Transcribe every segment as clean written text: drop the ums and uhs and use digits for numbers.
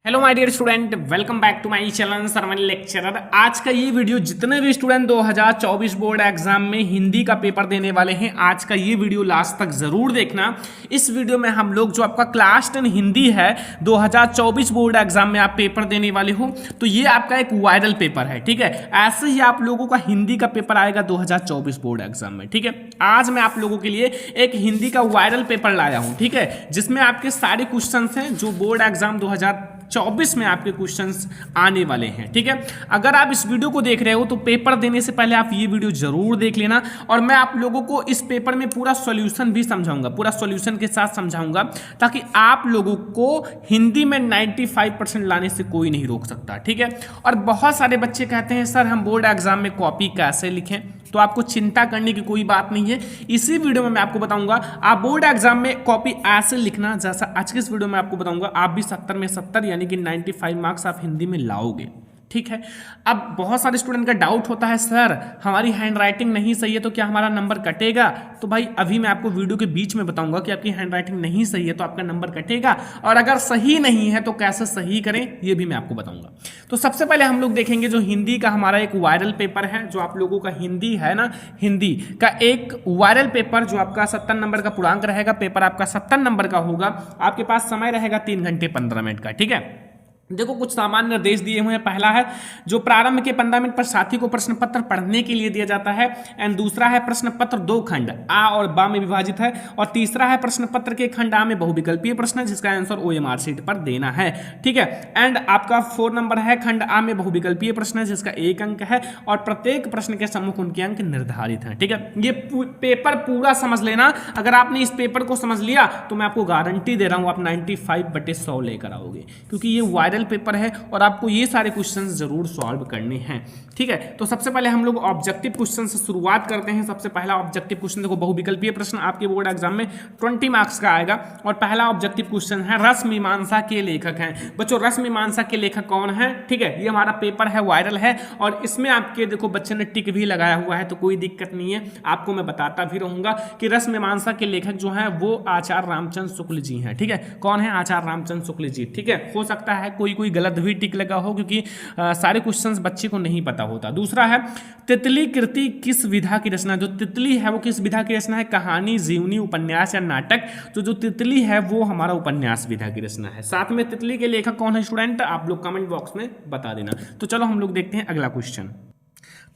Hello my dear student, welcome back to my channel Sarman lecturer. आज का ये video जितने भी स्टूडेंट 2024 बोर्ड एग्जाम में हिंदी का पेपर देने वाले हैं, आज का ये वीडियो लास्ट तक जरूर देखना। इस वीडियो में हम लोग जो आपका क्लास 10 हिंदी है 2024 बोर्ड एग्जाम में आप पेपर देने वाले हो, तो ये आपका एक वायरल पेपर है। ठीक है, ऐसे ही आप लोगों का हिंदी का पेपर आएगा 2024 बोर्ड एग्जाम में। ठीक है, आज मैं आप लोगों के लिए एक हिंदी का वायरल पेपर लाया हूँ। ठीक है, जिसमें आपके सारे क्वेश्चन हैं जो बोर्ड एग्जाम 2024 में आपके क्वेश्चंस आने वाले हैं। ठीक है, अगर आप इस वीडियो को देख रहे हो तो पेपर देने से पहले आप ये वीडियो जरूर देख लेना, और मैं आप लोगों को इस पेपर में पूरा सॉल्यूशन भी समझाऊंगा, पूरा सॉल्यूशन के साथ समझाऊंगा, ताकि आप लोगों को हिंदी में 95% लाने से कोई नहीं रोक सकता। ठीक है, और बहुत सारे बच्चे कहते हैं सर हम बोर्ड एग्जाम में कॉपी कैसे लिखें, तो आपको चिंता करने की कोई बात नहीं है। इसी वीडियो में मैं आपको बताऊंगा आप बोर्ड एग्जाम में कॉपी ऐसे लिखना, जैसा आज के इस वीडियो में आपको बताऊंगा, आप भी 70 में 70 यानी कि 95 मार्क्स आप हिंदी में लाओगे। ठीक है, अब बहुत सारे स्टूडेंट का डाउट होता है सर हमारी हैंडराइटिंग नहीं सही है तो क्या हमारा नंबर कटेगा। तो भाई अभी मैं आपको वीडियो के बीच में बताऊंगा कि आपकी हैंडराइटिंग नहीं सही है तो आपका नंबर कटेगा, और अगर सही नहीं है तो कैसे सही करें ये भी मैं आपको बताऊंगा। तो सबसे पहले हम लोग देखेंगे जो हिंदी का हमारा एक वायरल पेपर है, जो आप लोगों का हिंदी है ना, हिंदी का एक वायरल पेपर जो आपका 70 नंबर का पूर्णांक रहेगा। पेपर आपका 70 नंबर का होगा, आपके पास समय रहेगा 3 घंटे 15 मिनट का। ठीक है, देखो कुछ सामान्य निर्देश दिए हुए हैं। पहला है जो प्रारंभ के 15 मिनट पर साथी को प्रश्न पत्र पढ़ने के लिए दिया जाता है, एंड दूसरा है प्रश्न पत्र 2 खंड आ और बा में विभाजित है, और तीसरा है प्रश्न पत्र के खंड आ में बहुविकल्पीय प्रश्न है जिसका आंसर ओएमआर शीट पर देना है। ठीक है, एंड आपका 4 नंबर है खंड आ में बहुविकल्पीय प्रश्न है जिसका 1 अंक है, और प्रत्येक प्रश्न के सम्मुख उनके अंक निर्धारित हैं। ठीक है, ये पेपर पूरा समझ लेना। अगर आपने इस पेपर को समझ लिया तो मैं आपको गारंटी दे रहा हूं आप 95/100 लेकर आओगे, क्योंकि ये वायरल पेपर है और आपको ये सारे क्वेश्चंस जरूर सॉल्व करने हैं। ठीक है, तो सबसे पहले हम लोग ऑब्जेक्टिव क्वेश्चन से शुरुआत करते हैं। सबसे पहला ऑब्जेक्टिव क्वेश्चन देखो, बहुविकल्पीय प्रश्न आपके बोर्ड एग्जाम में 20 मार्क्स का आएगा, और पहला ऑब्जेक्टिव क्वेश्चन है रस मीमांसा के लेखक हैं। बच्चों रस मीमांसा के लेखक कौन है? ठीक है, ये हमारा पेपर है, वायरल है, और इसमें आपके देखो बच्चे ने टिक भी लगाया हुआ है, तो कोई दिक्कत नहीं है, आपको मैं बताता भी रहूंगा कि रस मीमांसा के लेखक जो है वो आचार्य रामचंद्र शुक्ल जी हैं। ठीक है, कौन है? आचार्य रामचंद्र शुक्ल जी। ठीक है, हो सकता है कोई गलत भी टिक लगा हो, क्योंकि सारे क्वेश्चंस बच्चे को नहीं पता होता। दूसरा है तितली कृति किस विधा की रचना। जो तितली है वो किस विधा की रचना है? कहानी, जीवनी, उपन्यास या नाटक। तो जो तितली है वो हमारा उपन्यास विधा की रचना है। साथ में तितली के लेखक कौन है स्टूडेंट, आप लोग कमेंट बॉक्स में बता देना। तो चलो हम लोग देखते हैं अगला क्वेश्चन।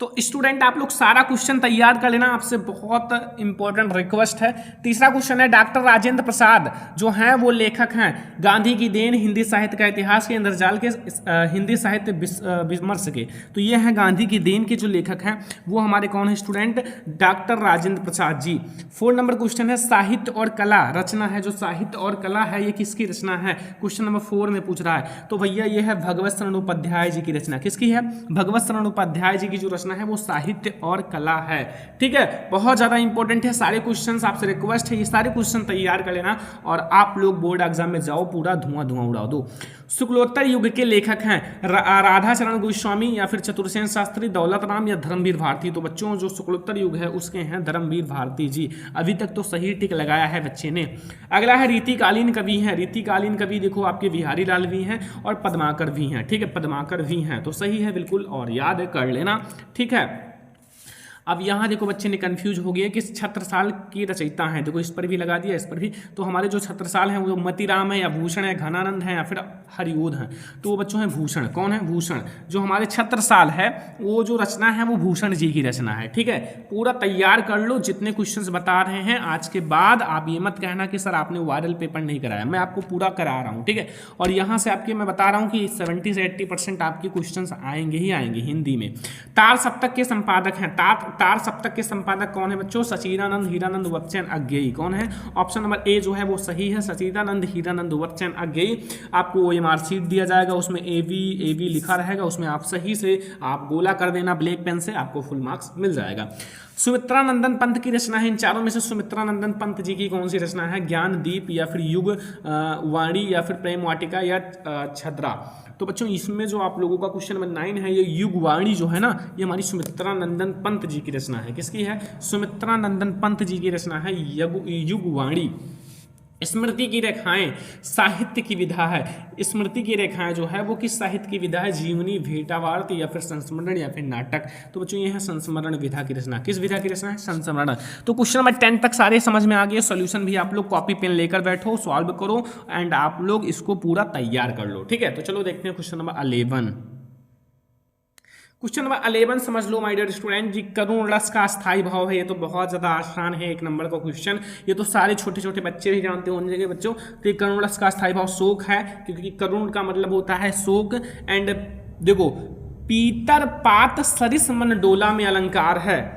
तो स्टूडेंट आप लोग सारा क्वेश्चन तैयार कर लेना, आपसे बहुत इंपॉर्टेंट रिक्वेस्ट है। तीसरा क्वेश्चन है डॉक्टर राजेंद्र प्रसाद जो हैं वो लेखक हैं गांधी की देन, हिंदी साहित्य का इतिहास के, इंद्रजाल के, हिंदी साहित्य विमर्श के। तो ये हैं गांधी की देन के जो लेखक हैं वो हमारे कौन है student? Doctor Rajendra Prasad ji. 4 number question है साहित्य और कला रचना है। जो साहित्य और कला है ये किसकी रचना है? क्वेश्चन नंबर 4 में पूछ रहा है। तो भैया ये है भगवत शरण उपाध्याय जी की रचना। किसकी है? भगवत शरण उपाध्याय जी की जो है वो साहित्य और कला है। ठीक है, बहुत ज्यादा इंपॉर्टेंट है सारे क्वेश्चंस, आपसे रिक्वेस्ट है ये सारे क्वेश्चन तैयार कर लेना, और आप लोग बोर्ड एग्जाम में जाओ पूरा धुआं उड़ा दो। शुक्लोत्तर युग के लेखक हैं राधा चरण गोस्वामी या फिर चतुर्सेन शास्त्री, दौलत राम या धर्मवीर भारती। तो बच्चों जो शुक्लोत्तर युग है उसके हैं धर्मवीर भारती जी। अभी तक तो सही टिक लगाया है बच्चे ने। अगला है रीतिकालीन कवि हैं। रीतिकालीन कवि देखो आपके बिहारी लाल भी हैं और पद्माकर भी हैं। ठीक है, पद्माकर भी हैं, तो सही है बिल्कुल, और याद कर लेना। ठीक है, अब यहाँ देखो बच्चे ने कंफ्यूज हो गया किस छत्रसाल की रचयिता हैं। देखो इस पर भी लगा दिया, इस पर भी। तो हमारे जो छत्रसाल हैं वो मतीराम है या भूषण है, घनानंद है या फिर हरिओध हैं। तो वो बच्चों हैं भूषण। कौन है? भूषण। जो हमारे छत्रसाल है वो जो रचना है वो भूषण जी की रचना है। ठीक है, पूरा तैयार कर लो जितने क्वेश्चंस बता रहे हैं। आज के बाद आप ये मत कहना कि सर आपने वायरल पेपर नहीं कराया, मैं आपको पूरा करा रहा हूँ। ठीक है, और यहाँ से आपके मैं बता रहा हूँ कि 70 से 80% आपके क्वेश्चंस आएंगे ही आएंगे हिंदी में। तार सप्तक के संपादक हैं। तार सप्तक के संपादक कौन है बच्चों? सचिदानंद हीरानंद वत्सचैन अज्ञेयी। कौन है? ऑप्शन नंबर ए जो है वो सही है, सचिदानंद हीरानंद वत्सचैन अज्ञेयी। आपको ओएमआर शीट दिया जाएगा, उसमें एवी लिखा रहेगा, उसमें आप सही से आप गोला कर देना ब्लैक पेन से, आपको फुल मार्क्स मिल जाएगा। सुमित्रानंदन पंत की रचना है। इन चारों में से सुमित्रानंदन पंत जी की कौन सी रचना है? ज्ञान दीप या फिर युग वाणी या फिर प्रेम वाटिका या छद्रा। तो बच्चों इसमें जो आप लोगों का क्वेश्चन नंबर 9 है, ये युगवाणी जो है ना, ये हमारी सुमित्रानंदन पंत जी की रचना है। किसकी है? सुमित्रानंदन पंत जी की रचना है युगवाणी। स्मृति की रेखाएं साहित्य की विधा है। स्मृति की रेखाएं जो है वो किस साहित्य की विधा है? जीवनी, भेटावार्ता या फिर संस्मरण या फिर नाटक। तो बच्चों ये है संस्मरण विधा की रचना। किस विधा की रचना है? संस्मरण। तो क्वेश्चन नंबर 10 तक सारे समझ में आ गए। सॉल्यूशन भी आप लोग कॉपी पेन लेकर बैठो, सॉल्व करो एंड आप लोग इसको पूरा तैयार कर लो। ठीक है, तो चलो देखते हैं क्वेश्चन नंबर 11। क्वेश्चन नंबर 11 समझ लो माय डियर स्टूडेंट जी। करुण रस का स्थायी भाव है। ये तो बहुत ज्यादा आसान है, 1 नंबर का क्वेश्चन। ये तो सारे छोटे छोटे बच्चे भी जानते होंगे बच्चों। तो ये करुण रस का स्थायी भाव शोक है, क्योंकि करुण का मतलब होता है शोक। एंड देखो, पीतर पात सरिस मन डोला में अलंकार है।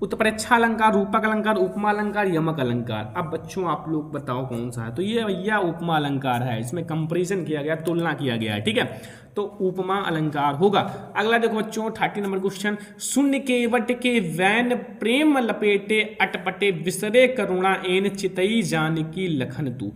उत्प्रेक्षा अलंकार, रूपक अलंकार, उपमा अलंकार, यमक अलंकार। अब बच्चों आप लोग बताओ कौन सा है? तो ये भैया उपमा अलंकार है। इसमें कंपैरिजन किया गया, तुलना किया गया है। ठीक है, तो उपमा अलंकार होगा। अगला देखो बच्चों 30 नंबर क्वेश्चन। शून्य केवट के वैन प्रेम लपेटे अटपटे विसरे करुणा एन चितई जानकी लखन तू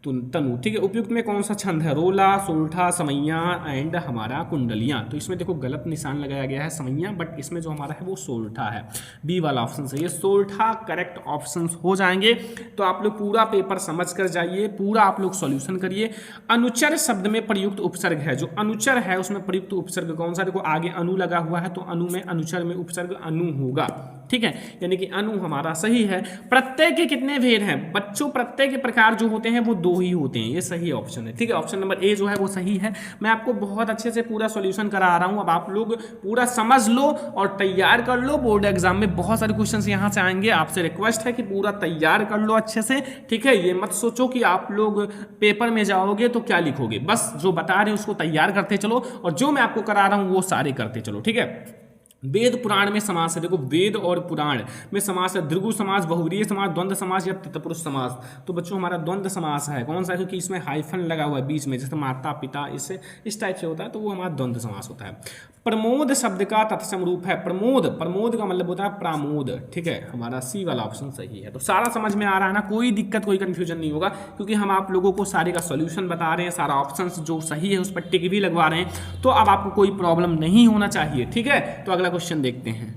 तनु। ठीक है, उपयुक्त में कौन सा छंद है? रोला, सोल्ठा, समैया एंड हमारा कुंडलियां। तो इसमें देखो गलत निशान लगाया गया है समैया, बट इसमें जो हमारा है वो सोल्ठा है। बी वाला ऑप्शन सही है, सोल्ठा करेक्ट ऑप्शन हो जाएंगे। तो आप लोग पूरा पेपर समझ कर जाइए, पूरा आप लोग सॉल्यूशन करिए। अनुचर शब्द में प्रयुक्त उपसर्ग है। जो अनुचर है उसमें प्रयुक्त उपसर्ग कौन सा? देखो आगे अनु लगा हुआ है, तो अनु में अनुचर में उपसर्ग अनु होगा। ठीक है, यानी कि अनु हमारा सही है। प्रत्यय के कितने भेद हैं बच्चों? प्रत्यय के प्रकार जो होते हैं वो 2 ही होते हैं। ये सही ऑप्शन है। ठीक है, ऑप्शन नंबर ए जो है वो सही है। मैं आपको बहुत अच्छे से पूरा सॉल्यूशन करा रहा हूं। अब आप लोग पूरा समझ लो और तैयार कर लो। बोर्ड एग्जाम में बहुत सारे क्वेश्चन यहां से आएंगे। आपसे रिक्वेस्ट है कि पूरा तैयार कर लो अच्छे से। ठीक है, ये मत सोचो कि आप लोग पेपर में जाओगे तो क्या लिखोगे। बस जो बता रहे हैं उसको तैयार करते चलो, और जो मैं आपको करा रहा हूं वो सारे करते चलो। ठीक है, वेद पुराण में समास है। देखो वेद और पुराण में समास है। द्विगु समास, बहुव्रीहि समास, द्वंद्व समास या तत्पुरुष समास। तो बच्चों हमारा द्वंद्व समास है। कौन सा है? क्योंकि इसमें हाइफन लगा हुआ है बीच में, जैसे माता पिता, इससे इस टाइप से होता है, तो वो हमारा द्वंद्व समास होता है। प्रमोद शब्द का तत्सम रूप है। प्रमोद का मतलब होता है प्रामोद। ठीक है, हमारा सी वाला ऑप्शन सही है। तो सारा समझ में आ रहा है ना? कोई दिक्कत, कोई कंफ्यूजन नहीं होगा, क्योंकि हम आप लोगों को सारे का सॉल्यूशन बता रहे हैं। सारा ऑप्शन जो सही है उस पर टिक भी लगवा रहे हैं, तो अब आपको कोई प्रॉब्लम नहीं होना चाहिए। ठीक है, तो अगला क्वेश्चन देखते हैं।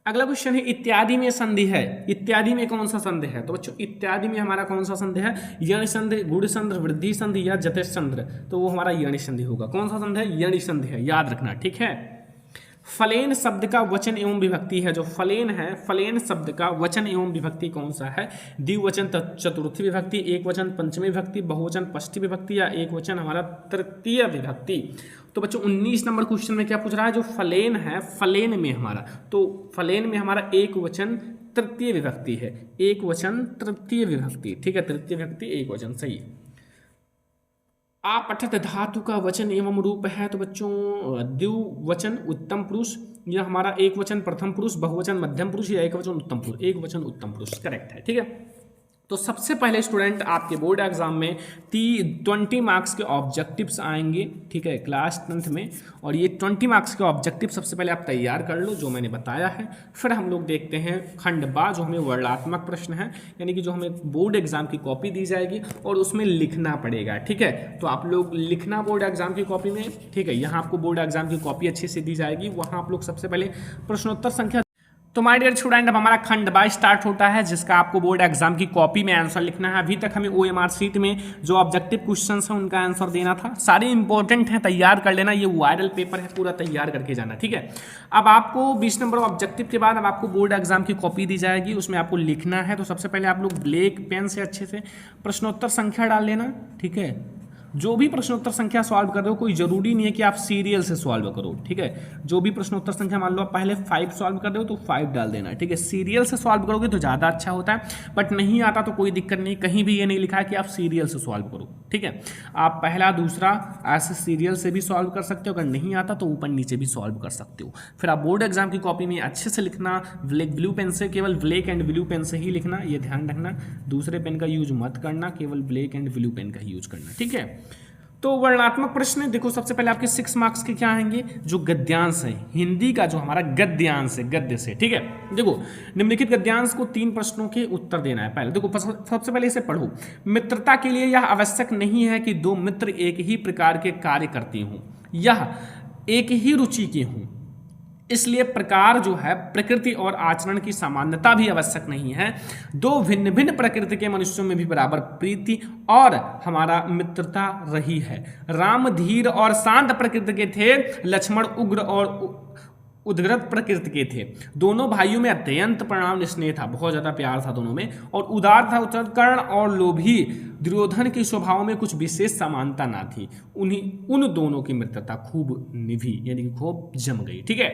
अगला क्वेश्चन है इत्यादि में संधि है। इत्यादि में कौन सा संधि है? तो बच्चों इत्यादि में हमारा कौन सा संधि है? यण संधि, गुण संधि, वृद्धि संधि या जतेश संधि। तो वो हमारा यण संधि होगा। कौन सा संधि है? यण संधि है, याद रखना। ठीक है, फलेन शब्द का वचन एवं विभक्ति है। जो फलेन है, फलेन शब्द का वचन एवं विभक्ति कौन सा है? द्विवचन चतुर्थी विभक्ति, एक वचन पंचमी विभक्ति, बहुवचन षष्ठी विभक्ति या एक वचन हमारा तृतीय विभक्ति। तो बच्चों 19 नंबर क्वेश्चन में क्या पूछ रहा है? जो फलेन है, फलेन में हमारा, तो फलेन में हमारा एक वचन तृतीय विभक्ति है। एक वचन तृतीय विभक्ति। ठीक है, तृतीय विभक्ति एक वचन सही। आपठत धातु का वचन एवं रूप है। तो बच्चों द्विवचन उत्तम पुरुष, यह हमारा एक वचन प्रथम पुरुष, बहुवचन मध्यम पुरुष या एक वचन उत्तम पुरुष। एक वचन उत्तम पुरुष करेक्ट है। ठीक है, तो सबसे पहले स्टूडेंट आपके बोर्ड एग्जाम में 20 मार्क्स के ऑब्जेक्टिव्स आएंगे। ठीक है, क्लास 10th में, और ये 20 मार्क्स के ऑब्जेक्टिव सबसे पहले आप तैयार कर लो जो मैंने बताया है। फिर हम लोग देखते हैं खंड बा, जो हमें वर्णात्मक प्रश्न है, यानी कि जो हमें बोर्ड एग्जाम की कॉपी दी जाएगी और उसमें लिखना पड़ेगा। ठीक है, तो आप लोग लिखना बोर्ड एग्जाम की कॉपी में। ठीक है, यहाँ आपको बोर्ड एग्जाम की कॉपी अच्छे से दी जाएगी, वहाँ आप लोग सबसे पहले प्रश्नोत्तर संख्या। तो माय डियर स्टूडेंट, अब हमारा खंड बा स्टार्ट होता है, जिसका आपको बोर्ड एग्जाम की कॉपी में आंसर लिखना है। अभी तक हमें OMR शीट में जो ऑब्जेक्टिव क्वेश्चंस हैं उनका आंसर देना था। सारे इंपॉर्टेंट हैं, तैयार कर लेना। ये वायरल पेपर है, पूरा तैयार करके जाना। ठीक है, अब आपको 20 नंबर ऑब्जेक्टिव के बाद अब आपको बोर्ड एग्जाम की कॉपी दी जाएगी, उसमें आपको लिखना है। तो सबसे पहले आप लोग ब्लैक पेन से अच्छे से प्रश्नोत्तर संख्या डाल लेना। ठीक है, जो भी प्रश्नोत्तर संख्या सॉल्व कर रहे हो, कोई जरूरी नहीं है कि आप सीरियल से सॉल्व करो। ठीक है, जो भी प्रश्नोत्तर संख्या, मान लो आप पहले 5 सॉल्व कर रहे हो तो 5 डाल देना। ठीक है, सीरियल से सॉल्व करोगे तो ज़्यादा अच्छा होता है, बट नहीं आता तो कोई दिक्कत नहीं। कहीं भी ये नहीं लिखा है कि आप सीरियल से सॉल्व करो। ठीक है, आप पहला दूसरा ऐसे सीरियल से भी सॉल्व कर सकते हो। अगर नहीं आता तो ऊपर नीचे भी सॉल्व कर सकते हो। फिर आप बोर्ड एग्जाम की कॉपी में अच्छे से लिखना। ब्लू पेन से, केवल ब्लैक एंड ब्लू पेन से ही लिखना, ये ध्यान रखना। दूसरे पेन का यूज मत करना, केवल ब्लैक एंड ब्लू पेन का यूज करना। ठीक है, तो वर्णात्मक प्रश्न देखो, सबसे पहले आपके 6 मार्क्स के क्या आएंगे? जो गद्यांश है, हिंदी का जो हमारा गद्यांश है, गद्य से। ठीक है, देखो निम्नलिखित गद्यांश को 3 प्रश्नों के उत्तर देना है। पहले देखो, सबसे पहले इसे पढ़ो। मित्रता के लिए यह आवश्यक नहीं है कि 2 मित्र एक ही प्रकार के कार्य करते हों, यह एक ही रुचि के हों, इसलिए प्रकार जो है प्रकृति और आचरण की समानता भी आवश्यक नहीं है। दो भिन्न भिन्न प्रकृति के मनुष्यों में भी बराबर प्रीति और हमारा मित्रता रही है। राम धीर और शांत प्रकृति के थे, लक्ष्मण उग्र और उद्ग्रत प्रकृति के थे। दोनों भाइयों में अत्यंत परिणाम स्नेह था, बहुत ज्यादा प्यार था दोनों में, और उदार था कर्ण और लोभी दुर्योधन के स्वभाव में कुछ विशेष समानता ना थी। उन दोनों की मित्रता खूब निभी, यानी कि खूब जम गई। ठीक है,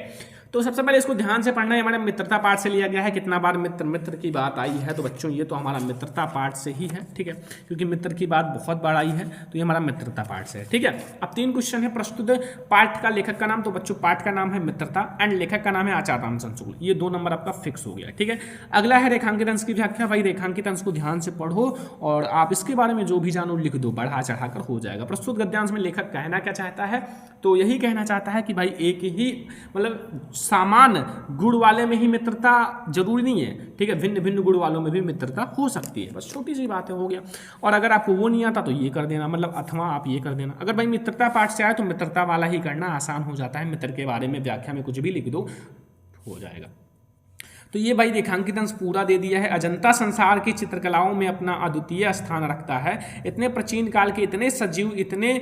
तो सबसे पहले इसको ध्यान से पढ़ना है। हमारे मित्रता पाठ से लिया गया है। कितना बार मित्र मित्र की बात आई है, तो बच्चों ये तो हमारा मित्रता पाठ से ही है। ठीक है, क्योंकि मित्र की बात बहुत बार आई है, तो ये हमारा मित्रता पाठ से है। ठीक है, अब 3 क्वेश्चन है। प्रस्तुत पाठ का लेखक का नाम, तो बच्चों पाठ का नाम है मित्रता एंड लेखक का नाम है आचार्य रामचंद्र शुक्ल। ये 2 नंबर आपका फिक्स हो गया। ठीक है, अगला है रेखांकित अंश की व्याख्या। भाई रेखांकित अंश को ध्यान से पढ़ो और आप इसके बारे में जो भी जानो लिख दो, बढ़ा चढ़ा कर हो जाएगा। प्रस्तुत गद्यांश में लेखक कहना क्या चाहता है, तो यही कहना चाहता है कि भाई एक ही मतलब सामान गुण वाले में ही मित्रता जरूरी नहीं है। ठीक है, भिन्न भिन्न गुण वालों में भी मित्रता हो सकती है, बस छोटी सी बात है, हो गया। और अगर आपको वो नहीं आता तो ये कर देना, मतलब अथवा आप ये कर देना। अगर भाई मित्रता पाठ से आए तो मित्रता वाला ही करना आसान हो जाता है। मित्र के बारे में व्याख्या में कुछ भी लिख दो, हो जाएगा। तो ये भाई रेखांकित अंश पूरा दे दिया है। अजंता संसार की चित्रकलाओं में अपना अद्वितीय स्थान रखता है। इतने प्राचीन काल के इतने सजीव, इतने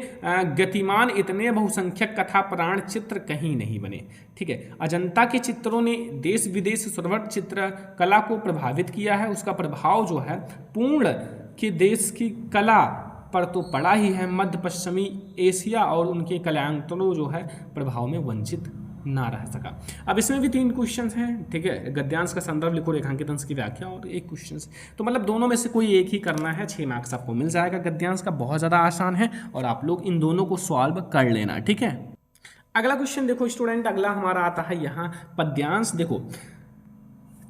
गतिमान, इतने बहुसंख्यक कथा पुराण चित्र कहीं नहीं बने। ठीक है, अजंता के चित्रों ने देश विदेश सर्वत्र चित्रकला को प्रभावित किया है। उसका प्रभाव जो है पूर्ण के देश की कला पर तो पड़ा ही है, मध्य पश्चिमी एशिया और उनके कलांतरों जो है प्रभाव में वंचित ना रह सका। अब इसमें भी 3 क्वेश्चन हैं। ठीक है, गद्यांश का संदर्भ लिखो, रेखांकित अंश की व्याख्या और 1 क्वेश्चन, तो मतलब दोनों में से कोई एक ही करना है। 6 मार्क्स आपको मिल जाएगा। गद्यांश का बहुत ज़्यादा आसान है और आप लोग इन दोनों को सॉल्व कर लेना। ठीक है, अगला क्वेश्चन देखो स्टूडेंट, अगला हमारा आता है यहाँ पद्यांश। देखो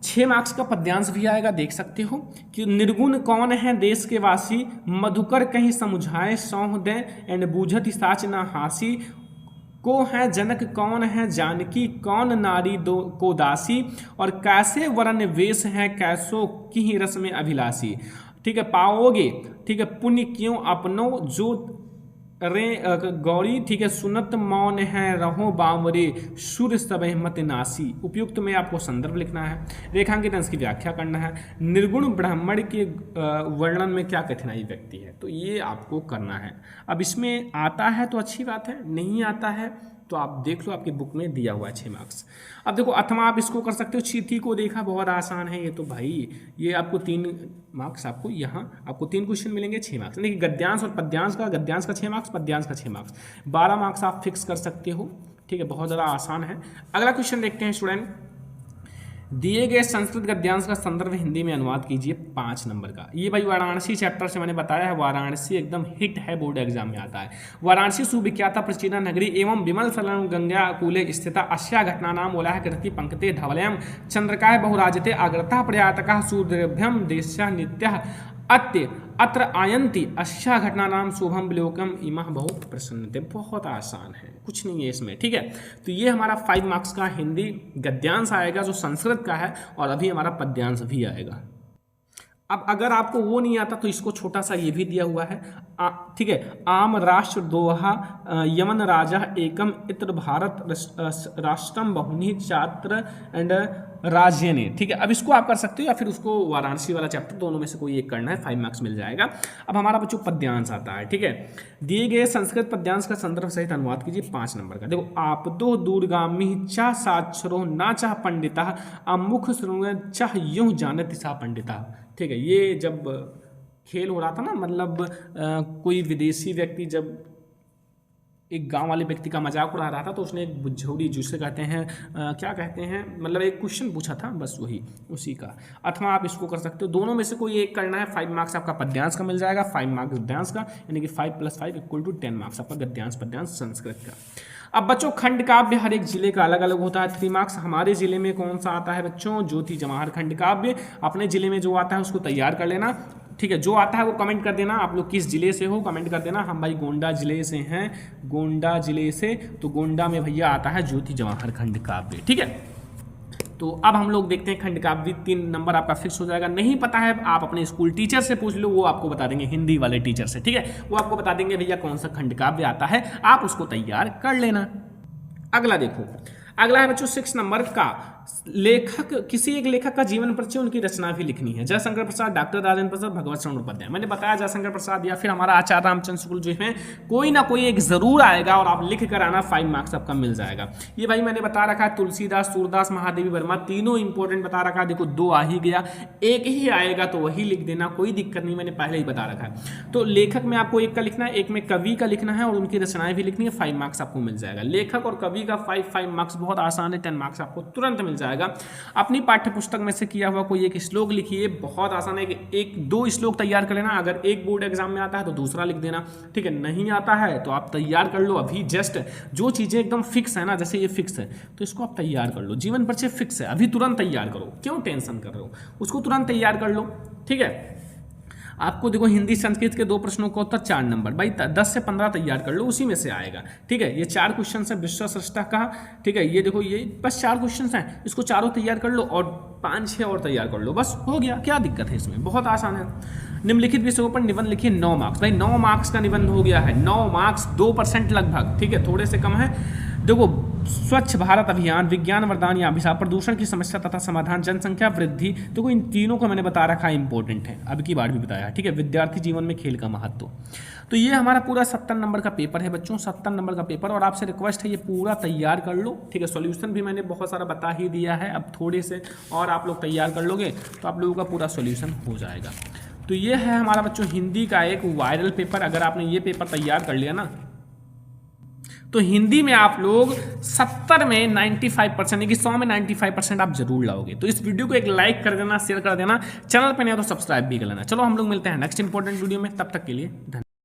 6 मार्क्स का पद्यांश भी आएगा, देख सकते हो कि निर्गुण कौन है देश के वासी, मधुकर कहीं समुझाए सौंह दें, एंड बूझत साच ना हासी, को है जनक कौन है जानकी, कौन नारी दो को दासी, और कैसे वरण वेश है कैसो की रस में अभिलाषी। ठीक है, पाओगे ठीक है पुण्य क्यों अपनो जो रे गौरी। ठीक है, सुनत मौन है रहो बावरे, सुर सब मत नासी। उपयुक्त में आपको संदर्भ लिखना है, रेखांकित अंश की व्याख्या करना है। निर्गुण ब्राह्मण के वर्णन में क्या कठिनाई व्यक्ति है, तो ये आपको करना है। अब इसमें आता है तो अच्छी बात है, नहीं आता है तो आप देख लो, आपकी बुक में दिया हुआ है 6 मार्क्स। अब देखो अथवा आप इसको कर सकते हो, चीथी को देखा बहुत आसान है ये तो भाई, ये आपको 3 मार्क्स, आपको यहाँ आपको 3 क्वेश्चन मिलेंगे 6 मार्क्स। देखिए गद्यांश और पद्यांश का, गद्यांश का 6 मार्क्स, पद्यांश का 6 मार्क्स, 12 मार्क्स आप फिक्स कर सकते हो। ठीक है, बहुत ज़्यादा आसान है। अगला क्वेश्चन देखते हैं स्टूडेंट, दिए गए संस्कृत गद्यांश का संदर्भ हिंदी में अनुवाद कीजिए 5 नंबर का। ये भाई वाराणसी चैप्टर से मैंने बताया है, वाराणसी एकदम हिट है, बोर्ड एग्जाम में आता है। वाराणसी सुविख्याता प्राचीना नगरी एवं विमल सलन गंगा कूले स्थिता अस्या घटना नाम बोला है कृति पंक्ते धवलयम चंद्रकाय बहुराजते आग्रता पर्यातका सूर्यभ्यम देश्या नित्य अत्य अत्र आयंती अस्या घटना नाम शुभम विलोकम इमा बहु प्रसन्नते। बहुत आसान है, कुछ नहीं है इसमें। ठीक है, तो ये हमारा 5 मार्क्स का हिंदी गद्यांश आएगा जो संस्कृत का है, और अभी हमारा पद्यांश भी आएगा। अब अगर आपको वो नहीं आता तो इसको छोटा सा ये भी दिया हुआ है। ठीक है, आम राष्ट्र दोहा यमन राजा एकम इत्र भारत राष्ट्रम बहुनी छात्र एंड राज्य ने। ठीक है, अब इसको आप कर सकते हो या फिर उसको वाराणसी वाला चैप्टर, दोनों में से कोई एक करना है, 5 मार्क्स मिल जाएगा। अब हमारा बच्चों पद्यांश आता है। ठीक है, दिए गए संस्कृत पद्यांश का संदर्भ सहित अनुवाद कीजिए 5 नंबर का। देखो आप दो दूरगामी चाह साक्षरो ना चाह पंडिता अमुख श्रृंग चाह यूं जानत सा पंडिता। ठीक है, ये जब खेल हो रहा था ना, मतलब कोई विदेशी व्यक्ति जब एक गांव वाले व्यक्ति का मजाक उड़ा रहा था तो उसने एक बुझौड़ी जिसे कहते हैं क्या कहते हैं, मतलब एक क्वेश्चन पूछा था, बस वही उसी का। अथवा आप इसको कर सकते हो, दोनों में से कोई एक करना है। 5 मार्क्स आपका पद्यांश का मिल जाएगा, 5 मार्क्स गद्यांश का, यानी कि 5 + 5 = 10 मार्क्स आपका गद्यांश पद्यांश संस्कृत का। अब बच्चों खंड काव्य हर एक जिले का अलग अलग होता है, 3 मार्क्स। हमारे जिले में कौन सा आता है बच्चों, ज्योति जवाहर खंड काव्य। अपने जिले में जो आता है उसको तैयार कर लेना। ठीक है, जो आता है वो कमेंट कर देना, आप लोग किस जिले से हो कमेंट कर देना। हम भाई गोंडा जिले से हैं, गोंडा जिले से, तो गोंडा में भैया आता है ज्योति जवाहर खंड काव्य। ठीक है, तो अब हम लोग देखते हैं खंड काव्य, 3 नंबर आपका फिक्स हो जाएगा। नहीं पता है आप अपने स्कूल टीचर से पूछ लो, वो आपको बता देंगे, हिंदी वाले टीचर से। ठीक है, वो आपको बता देंगे भैया कौन सा खंड काव्य आता है, आप उसको तैयार कर लेना। अगला देखो, अगला है बच्चों 6 नंबर का, लेखक, किसी एक लेखक का जीवन परिचय, उनकी रचना भी लिखनी है। जयशंकर प्रसाद, डॉक्टर राजेंद्र प्रसाद, भगवत शरण उपाध्याय। मैंने बताया जयशंकर प्रसाद या फिर हमारा आचार्य रामचंद्र शुक्ल जो है, कोई ना कोई एक जरूर आएगा और आप लिख कर आना, 5 मार्क्स आपका मिल जाएगा। ये भाई मैंने बता रखा है, तुलसीदास, सूरदास, महादेवी वर्मा, तीनों इंपॉर्टेंट बता रखा है। देखो 2 आ ही गया, एक ही आएगा तो वही लिख देना, कोई दिक्कत नहीं, मैंने पहले ही बता रखा है। तो लेखक में आपको एक का लिखना है, एक में कवि का लिखना है और उनकी रचनाएं भी लिखनी है, 5 मार्क्स आपको मिल जाएगा। लेखक और कवि का 5 मार्क्स बहुत आसान है, 10 मार्क्स आपको तुरंत मिल जाएगा। अपनी पाठ्य पुस्तक में से किया हुआ कोई एक श्लोक लिखिए, बहुत आसान है, एक 2 श्लोक तैयार कर लेना। अगर एक बोर्ड एग्जाम में आता है तो दूसरा लिख देना, ठीक है। नहीं आता है तो आप तैयार कर लो अभी, जस्ट जो चीजें एकदम फिक्स है ना, जैसे ये फिक्स है तो इसको आप तैयार कर लो। जीवन परिचय फिक्स है, अभी तुरंत तैयार करो, क्यों टेंशन कर रहे हो, उसको तुरंत तैयार कर लो, ठीक है। आपको देखो हिंदी संस्कृत के 2 प्रश्नों का उत्तर 4 नंबर, भाई 10 से 15 तैयार कर लो, उसी में से आएगा, ठीक है। ये 4 क्वेश्चन है विश्व सृष्टा का, ठीक है। ये देखो ये बस 4 क्वेश्चन हैं, इसको चारों तैयार कर लो और 5-6 और तैयार कर लो, बस हो गया। क्या दिक्कत है इसमें, बहुत आसान है। निम्नलिखित विषयों पर निबंध लिखिए, 9 मार्क्स, भाई 9 मार्क्स का निबंध हो गया है, 9 मार्क्स 2% लगभग, ठीक है, थोड़े से कम है। देखो स्वच्छ भारत अभियान, विज्ञान वरदान या अभिशाप, प्रदूषण की समस्या तथा समाधान, जनसंख्या वृद्धि, देखो इन तीनों को मैंने बता रखा है, इंपॉर्टेंट है, अब की बार भी बताया, ठीक है। विद्यार्थी जीवन में खेल का महत्व। तो ये हमारा पूरा 70 नंबर का पेपर है बच्चों, 70 नंबर का पेपर, और आपसे रिक्वेस्ट है ये पूरा तैयार कर लो, ठीक है। सॉल्यूशन भी मैंने बहुत सारा बता ही दिया है, अब थोड़े से और आप लोग तैयार कर लोगे तो आप लोगों का पूरा सॉल्यूशन हो जाएगा। तो ये है हमारा बच्चों हिंदी का एक वायरल पेपर। अगर आपने ये पेपर तैयार कर लिया ना तो हिंदी में आप लोग 70 में 95% यानी कि 100 में 95% आप जरूर लाओगे। तो इस वीडियो को एक लाइक कर देना, शेयर कर देना, चैनल पर नहीं तो सब्सक्राइब भी कर लेना। चलो हम लोग मिलते हैं नेक्स्ट इंपॉर्टेंट वीडियो में, तब तक के लिए धन्यवाद।